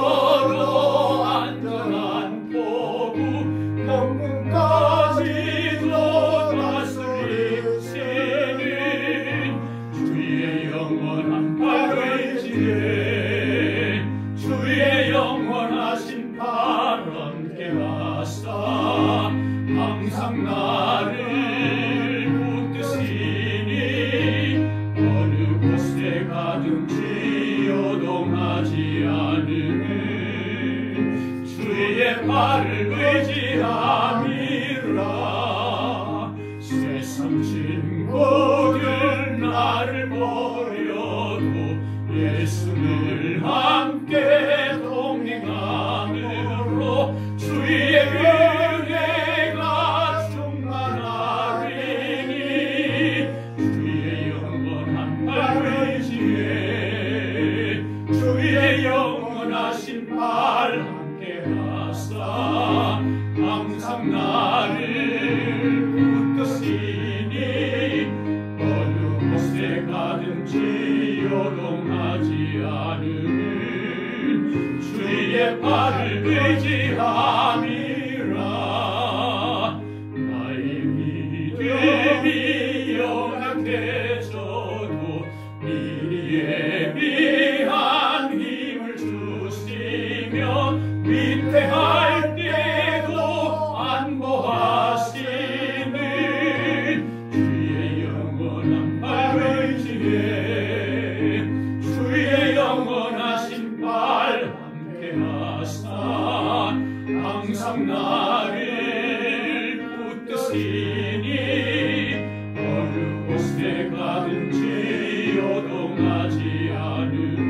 어디에 가든지 요동하지 않으면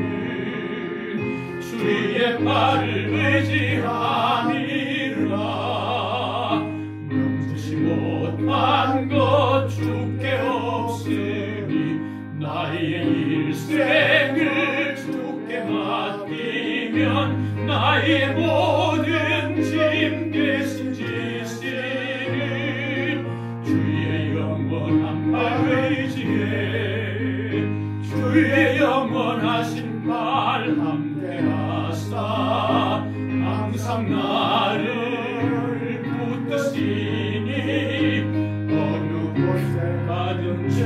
주의 발을 의지함이라. 명주시 못한 것 주께 없으니 나의 일생을 주께 맡기면 나의 모든 짐 대신 지시는 주의 영원한 발 의지해 주의 영원하신 발 함께하사 항상 나를 붙드시니 어느 곳에 가든지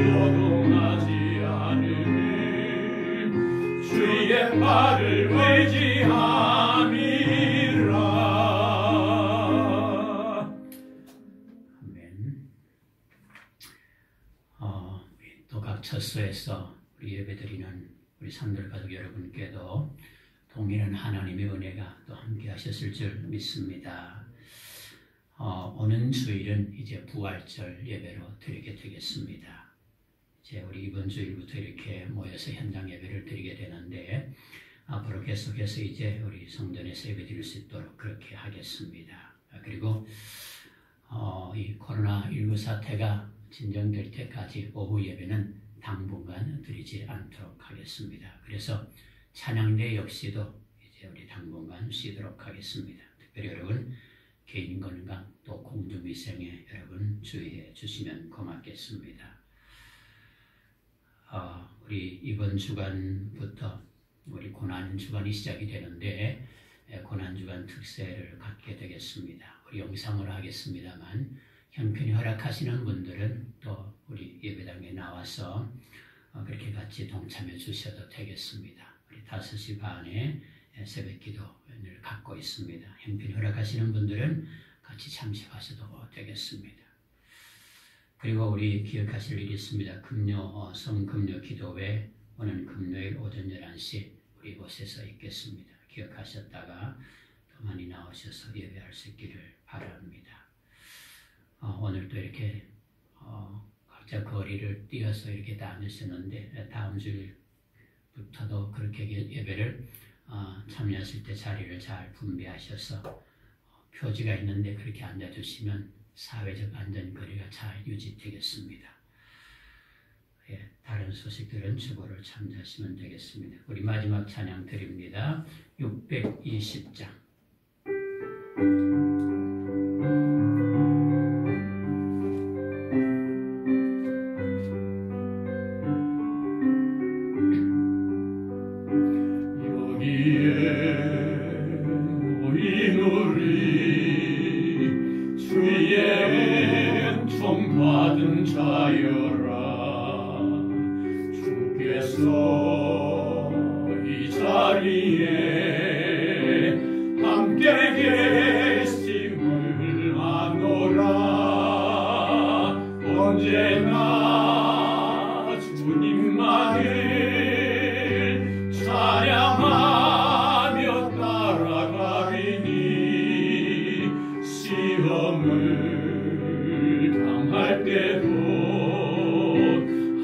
요동하지 않으면 주의 발을 의지함이라. 아멘. 또 각 처소에서 우리 예배드리는 우리 산들 가족 여러분께도 동일한 하나님의 은혜가 또 함께 하셨을 줄 믿습니다. 오는 주일은 이제 부활절 예배로 드리게 되겠습니다. 이제 우리 이번 주일부터 이렇게 모여서 현장 예배를 드리게 되는데 앞으로 계속해서 이제 우리 성전에서 예배 드릴 수 있도록 그렇게 하겠습니다. 그리고 이 코로나19 사태가 진정될 때까지 오후 예배는 당분간 드리지 않도록 하겠습니다. 그래서 찬양대 역시도 이제 우리 당분간 쉬도록 하겠습니다. 특별히 여러분 개인 건강 또 공중위생에 여러분 주의해 주시면 고맙겠습니다. 우리 이번 주간부터 우리 고난주간이 시작이 되는데 고난주간 특세를 갖게 되겠습니다. 우리 영상으로 하겠습니다만 형편이 허락하시는 분들은 또 우리 예배당에 나와서 그렇게 같이 동참해 주셔도 되겠습니다. 우리 5시 반에 새벽기도를 갖고 있습니다. 형편이 허락하시는 분들은 같이 참석하셔도 되겠습니다. 그리고 우리 기억하실 일이 있습니다. 성금요 기도회 오늘 금요일 오전 11시 우리 이곳에서 있겠습니다. 기억하셨다가 더 많이 나오셔서 예배할 수 있기를 바랍니다. 오늘도 이렇게 각자 거리를 뛰어서 이렇게 다니셨는데 다음 주일부터도 그렇게 예배를 참여하실 때 자리를 잘 분배하셔서 표지가 있는데 그렇게 앉아주시면 사회적 안전거리가 잘 유지되겠습니다. 다른 소식들은 주보를 참조하시면 되겠습니다. 우리 마지막 찬양 드립니다. 620장. 받은 자여라. 주께서 이 자리에 함께 계심을 아노라. 언제나 주님만을 찬양하며 따라가리니 시험을 할 때도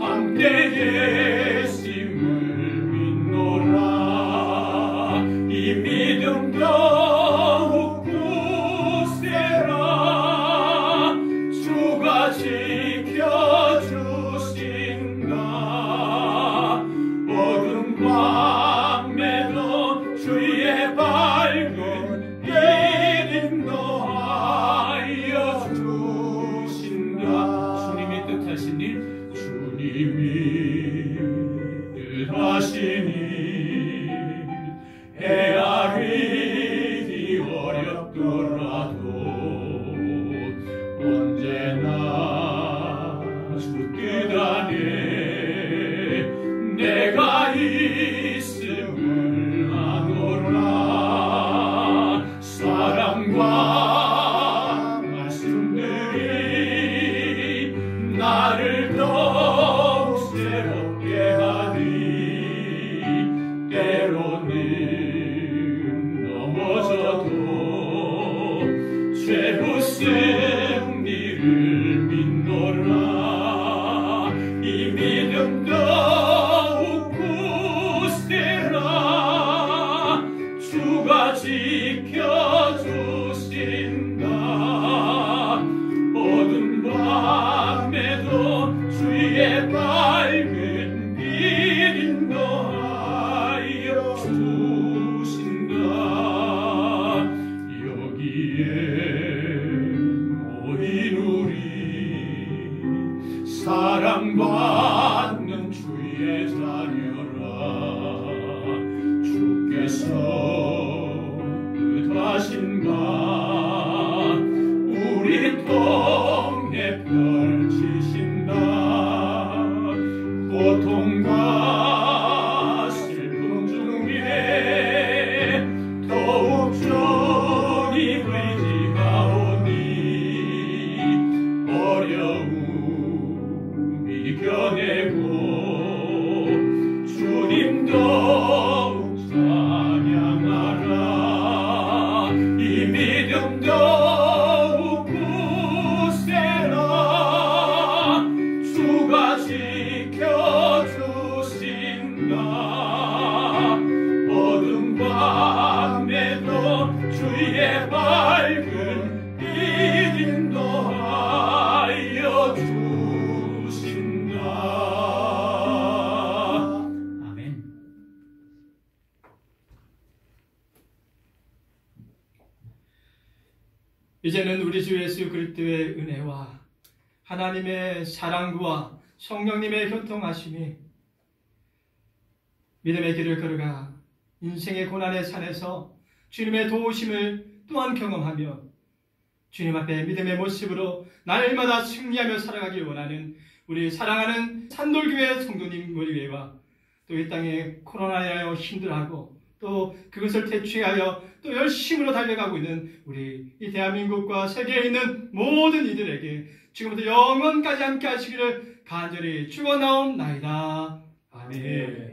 함께 계심을 믿노라. 이 믿음 더욱 굳세라. 주가 지켜주신다. 어두운 밤에도 주의 밝은 길 인도하여 뜻하신 일, 주님이 뜻하신 일, 헤아리기 어렵더라도 언제나 주 뜻 안에 내가 있음을 아노라. 사랑과 말씀들이 나를 더욱 새롭게 하니 때로는 넘어져도 최후 승리를 믿노라. 사랑받는 주의 자녀라. 주께서 뜻하신 바 우리 통해 펼치신다. 고통과 슬픔 중에 더욱 주님 의지하오니 어려움 이겨내고 주님 더욱 찬양하라. 이 믿음 더욱 굳세라. 주가 지켜주신다. 어둠 밤에도 주의 밝은 빛 인도하여 주신다. 아멘. 이제는 우리 주 예수 그리스도의 은혜와 하나님의 사랑과 성령님의 교통하심이 믿음의 길을 걸어가 인생의 고난의 산에서 주님의 도우심을 또한 경험하며 주님 앞에 믿음의 모습으로 날마다 승리하며 살아가길 원하는 우리 사랑하는 산돌교회 성도님 모두와 또 이 땅에 코로나로 힘들어하고 또 그것을 대처하여 또 열심으로 달려가고 있는 우리 이 대한민국과 세계에 있는 모든 이들에게 지금부터 영원까지 함께 하시기를 간절히 축원하옵나이다. 아멘.